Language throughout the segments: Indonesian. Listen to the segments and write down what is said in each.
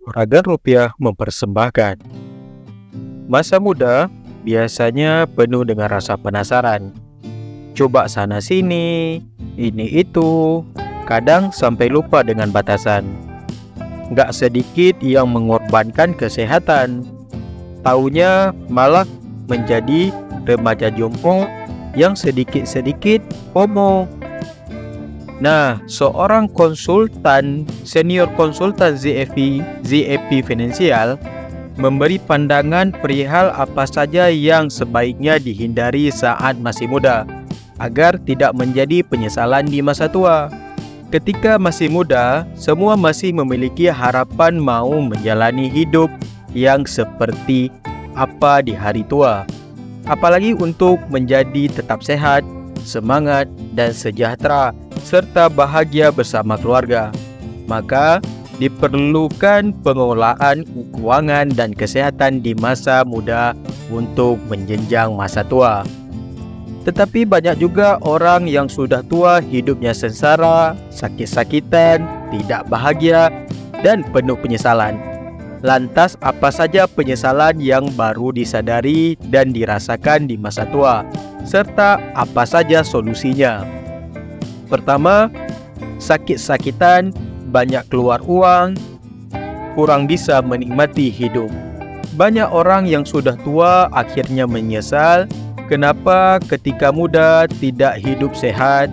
Raga Rupiah mempersembahkan. Masa muda biasanya penuh dengan rasa penasaran. Coba sana sini, ini itu, kadang sampai lupa dengan batasan. Gak sedikit yang mengorbankan kesehatan. Taunya malah menjadi remaja jompo yang sedikit-sedikit FOMO. Nah, seorang senior konsultan ZFP Finansial memberi pandangan perihal apa saja yang sebaiknya dihindari saat masih muda agar tidak menjadi penyesalan di masa tua. Ketika masih muda, semua masih memiliki harapan mau menjalani hidup yang seperti apa di hari tua. Apalagi untuk menjadi tetap sehat, semangat, dan sejahtera, serta bahagia bersama keluarga. Maka diperlukan pengelolaan keuangan dan kesehatan di masa muda untuk menjenjang masa tua. Tetapi banyak juga orang yang sudah tua hidupnya sengsara, sakit-sakitan, tidak bahagia, dan penuh penyesalan. Lantas apa saja penyesalan yang baru disadari dan dirasakan di masa tua, serta apa saja solusinya? Pertama, sakit-sakitan, banyak keluar uang, kurang bisa menikmati hidup. Banyak orang yang sudah tua akhirnya menyesal kenapa ketika muda tidak hidup sehat,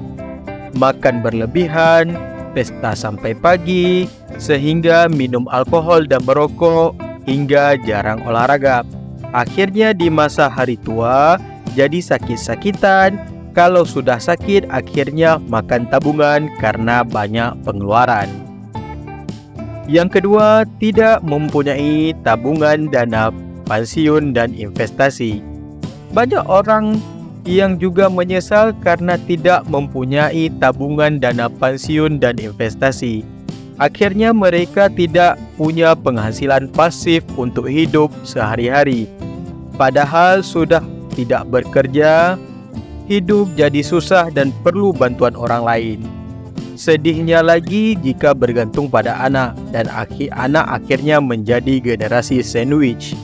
makan berlebihan, pesta sampai pagi, sehingga minum alkohol dan merokok, hingga jarang olahraga. Akhirnya di masa hari tua, jadi sakit-sakitan. Kalau sudah sakit, akhirnya makan tabungan karena banyak pengeluaran. Yang kedua, tidak mempunyai tabungan dana pensiun dan investasi. Banyak orang yang juga menyesal karena tidak mempunyai tabungan dana pensiun dan investasi. Akhirnya mereka tidak punya penghasilan pasif untuk hidup sehari-hari. Padahal sudah tidak bekerja, hidup jadi susah dan perlu bantuan orang lain. Sedihnya lagi jika bergantung pada anak dan anak akhirnya menjadi generasi sandwich.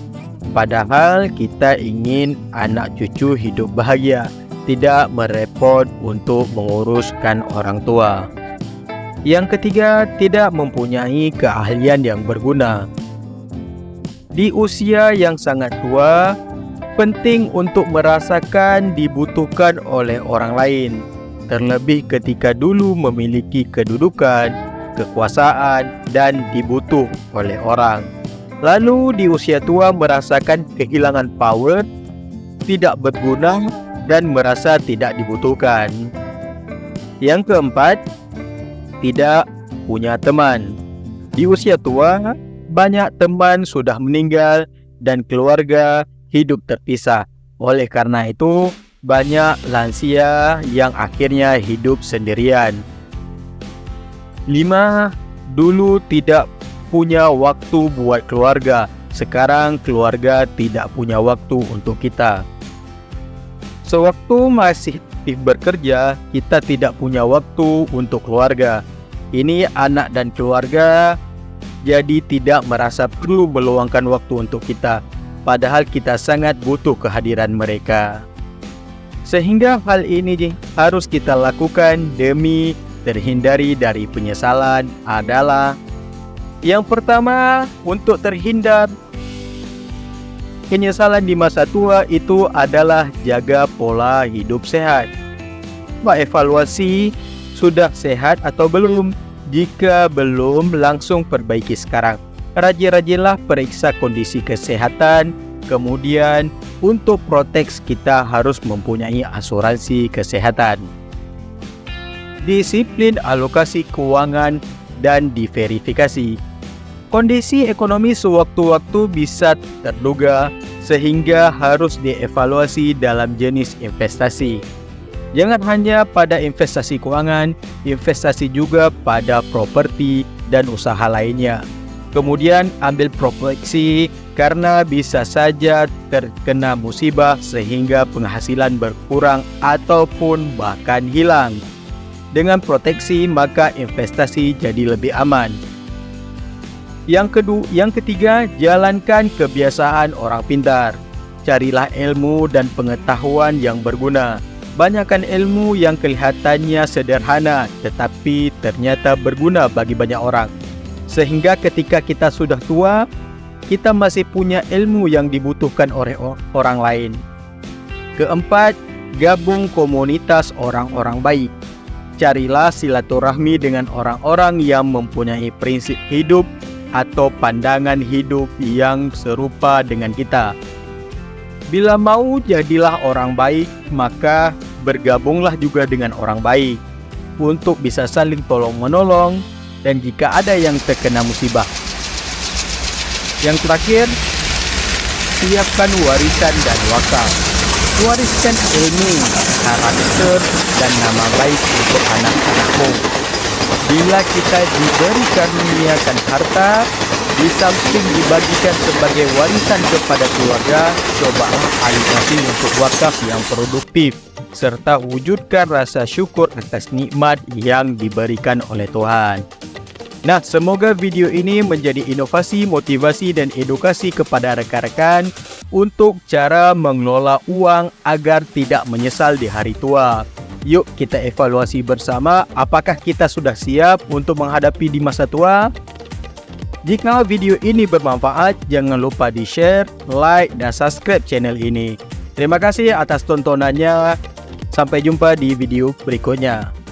Padahal kita ingin anak cucu hidup bahagia, tidak merepot untuk menguruskan orang tua. Yang ketiga, tidak mempunyai keahlian yang berguna. Di usia yang sangat tua, penting untuk merasakan dibutuhkan oleh orang lain, terlebih ketika dulu memiliki kedudukan, kekuasaan, dan dibutuh oleh orang. Lalu di usia tua merasakan kehilangan power, tidak berguna, dan merasa tidak dibutuhkan. Yang keempat, tidak punya teman. Di usia tua, banyak teman sudah meninggal dan keluarga hidup terpisah. Oleh karena itu, banyak lansia yang akhirnya hidup sendirian. 5. Dulu tidak punya waktu buat keluarga. Sekarang keluarga tidak punya waktu untuk kita. Sewaktu masih aktif bekerja, kita tidak punya waktu untuk keluarga. Ini anak dan keluarga jadi tidak merasa perlu meluangkan waktu untuk kita, padahal kita sangat butuh kehadiran mereka. Sehingga hal ini harus kita lakukan demi terhindari dari penyesalan adalah: yang pertama, untuk terhindar penyesalan di masa tua itu adalah jaga pola hidup sehat. Evaluasi sudah sehat atau belum. Jika belum, langsung perbaiki sekarang. Rajin-rajinlah periksa kondisi kesehatan. Kemudian untuk proteks kita harus mempunyai asuransi kesehatan. Disiplin alokasi keuangan dan diverifikasi. Kondisi ekonomi sewaktu-waktu bisa terduga sehingga harus dievaluasi dalam jenis investasi. Jangan hanya pada investasi keuangan, investasi juga pada properti dan usaha lainnya. Kemudian ambil proteksi karena bisa saja terkena musibah sehingga penghasilan berkurang ataupun bahkan hilang. Dengan proteksi maka investasi jadi lebih aman. Yang ketiga, jalankan kebiasaan orang pintar. Carilah ilmu dan pengetahuan yang berguna. Banyakkan ilmu yang kelihatannya sederhana tetapi ternyata berguna bagi banyak orang. Sehingga ketika kita sudah tua, kita masih punya ilmu yang dibutuhkan oleh orang lain. Keempat, gabung komunitas orang-orang baik. Carilah silaturahmi dengan orang-orang yang mempunyai prinsip hidup atau pandangan hidup yang serupa dengan kita. Bila mau jadilah orang baik, maka bergabunglah juga dengan orang baik untuk bisa saling tolong-menolong dan jika ada yang terkena musibah. Yang terakhir, siapkan warisan dan wakaf. Wariskan ilmu, karakter, dan nama baik untuk anak-anakmu. Bila kita diberi karuniakan harta, di samping dibagikan sebagai warisan kepada keluarga, cobalah alokasi untuk wakaf yang produktif, serta wujudkan rasa syukur atas nikmat yang diberikan oleh Tuhan. Nah, semoga video ini menjadi inovasi, motivasi, dan edukasi kepada rekan-rekan untuk cara mengelola uang agar tidak menyesal di hari tua. Yuk kita evaluasi bersama apakah kita sudah siap untuk menghadapi di masa tua. Jika video ini bermanfaat, jangan lupa di-share, like, dan subscribe channel ini. Terima kasih atas tontonannya. Sampai jumpa di video berikutnya.